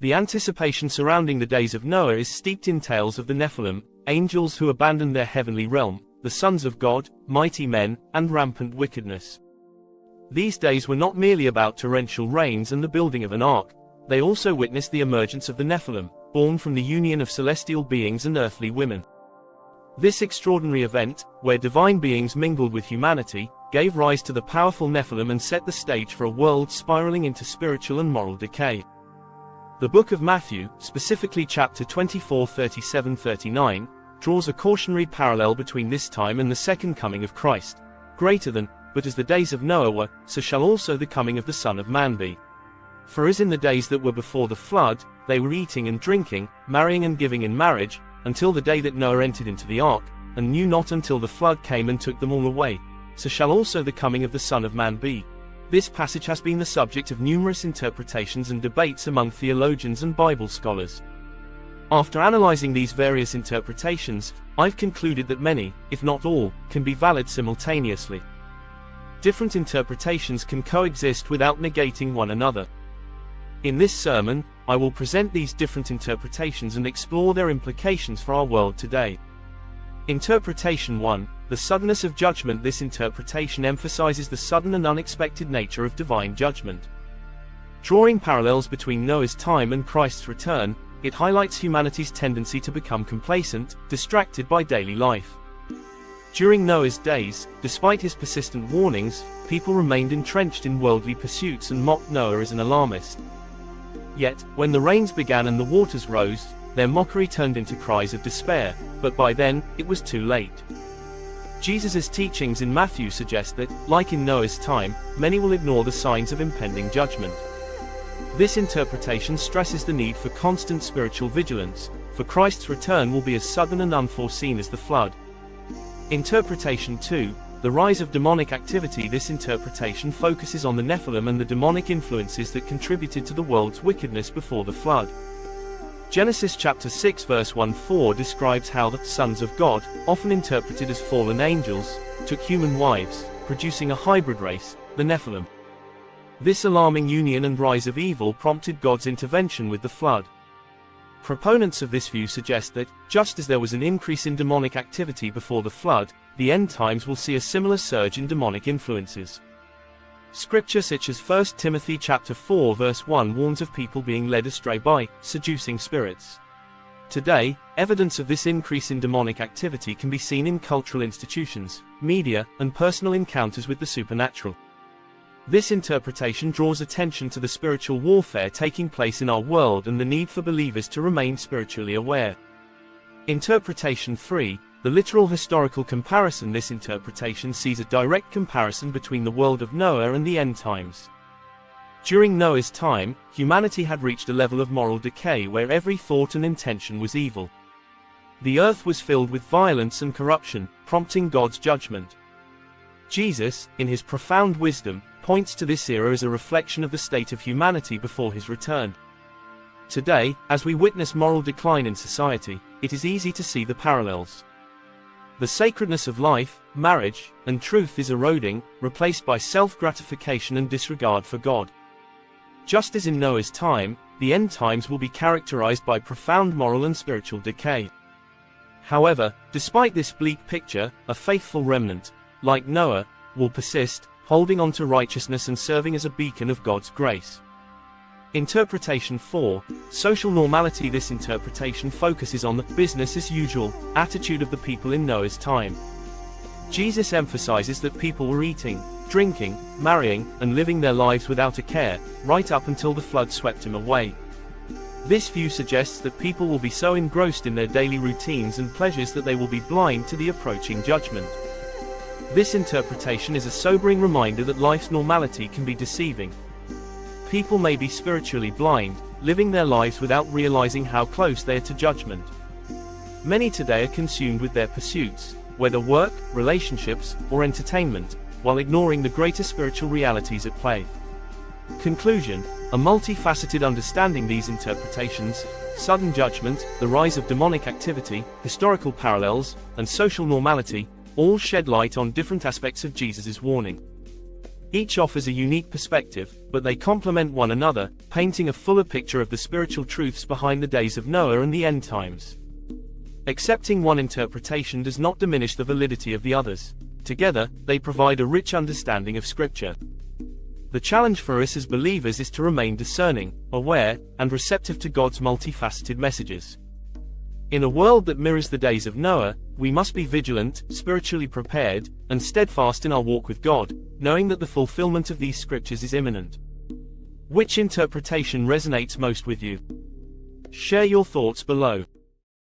The anticipation surrounding the days of Noah is steeped in tales of the Nephilim, angels who abandoned their heavenly realm, the sons of God, mighty men, and rampant wickedness. These days were not merely about torrential rains and the building of an ark. They also witnessed the emergence of the Nephilim, born from the union of celestial beings and earthly women. This extraordinary event, where divine beings mingled with humanity, gave rise to the powerful Nephilim and set the stage for a world spiraling into spiritual and moral decay. The book of Matthew, specifically chapter 24, 37-39, draws a cautionary parallel between this time and the second coming of Christ. Greater than, but as the days of Noah were, so shall also the coming of the Son of Man be. For as in the days that were before the flood, they were eating and drinking, marrying and giving in marriage, until the day that Noah entered into the ark, and knew not until the flood came and took them all away, so shall also the coming of the Son of Man be. This passage has been the subject of numerous interpretations and debates among theologians and Bible scholars. After analyzing these various interpretations, I've concluded that many, if not all, can be valid simultaneously. Different interpretations can coexist without negating one another. In this sermon, I will present these different interpretations and explore their implications for our world today. Interpretation 1. The suddenness of judgment. This interpretation emphasizes the sudden and unexpected nature of divine judgment. Drawing parallels between Noah's time and Christ's return, it highlights humanity's tendency to become complacent, distracted by daily life. During Noah's days, despite his persistent warnings, people remained entrenched in worldly pursuits and mocked Noah as an alarmist. Yet, when the rains began and the waters rose, their mockery turned into cries of despair, but by then, it was too late. Jesus' teachings in Matthew suggest that, like in Noah's time, many will ignore the signs of impending judgment. This interpretation stresses the need for constant spiritual vigilance, for Christ's return will be as sudden and unforeseen as the flood. Interpretation 2. The rise of demonic activity. This interpretation focuses on the Nephilim and the demonic influences that contributed to the world's wickedness before the flood. Genesis chapter 6 verse 1-4 describes how the sons of God, often interpreted as fallen angels, took human wives, producing a hybrid race, the Nephilim. This alarming union and rise of evil prompted God's intervention with the flood. Proponents of this view suggest that, just as there was an increase in demonic activity before the flood, the end times will see a similar surge in demonic influences. Scripture such as 1 Timothy chapter 4 verse 1 warns of people being led astray by seducing spirits. Today, evidence of this increase in demonic activity can be seen in cultural institutions, media, and personal encounters with the supernatural. This interpretation draws attention to the spiritual warfare taking place in our world and the need for believers to remain spiritually aware. Interpretation 3. The literal historical comparison. This interpretation sees a direct comparison between the world of Noah and the end times. During Noah's time, humanity had reached a level of moral decay where every thought and intention was evil. The earth was filled with violence and corruption, prompting God's judgment. Jesus, in his profound wisdom, points to this era as a reflection of the state of humanity before his return. Today, as we witness moral decline in society, it is easy to see the parallels. The sacredness of life, marriage, and truth is eroding, replaced by self-gratification and disregard for God. Just as in Noah's time, the end times will be characterized by profound moral and spiritual decay. However, despite this bleak picture, a faithful remnant, like Noah, will persist, holding on to righteousness and serving as a beacon of God's grace. Interpretation 4. Social normality. This interpretation focuses on the business as usual attitude of the people in Noah's time. Jesus emphasizes that people were eating, drinking, marrying, and living their lives without a care, right up until the flood swept him away. This view suggests that people will be so engrossed in their daily routines and pleasures that they will be blind to the approaching judgment. This interpretation is a sobering reminder that life's normality can be deceiving. People may be spiritually blind, living their lives without realizing how close they are to judgment. Many today are consumed with their pursuits, whether work, relationships, or entertainment, while ignoring the greater spiritual realities at play. Conclusion: a multifaceted understanding. These interpretations, sudden judgment, the rise of demonic activity, historical parallels, and social normality, all shed light on different aspects of Jesus' warning. Each offers a unique perspective, but they complement one another, painting a fuller picture of the spiritual truths behind the days of Noah and the end times. Accepting one interpretation does not diminish the validity of the others. Together, they provide a rich understanding of Scripture. The challenge for us as believers is to remain discerning, aware, and receptive to God's multifaceted messages. In a world that mirrors the days of Noah, we must be vigilant, spiritually prepared, and steadfast in our walk with God, knowing that the fulfillment of these scriptures is imminent. Which interpretation resonates most with you? Share your thoughts below.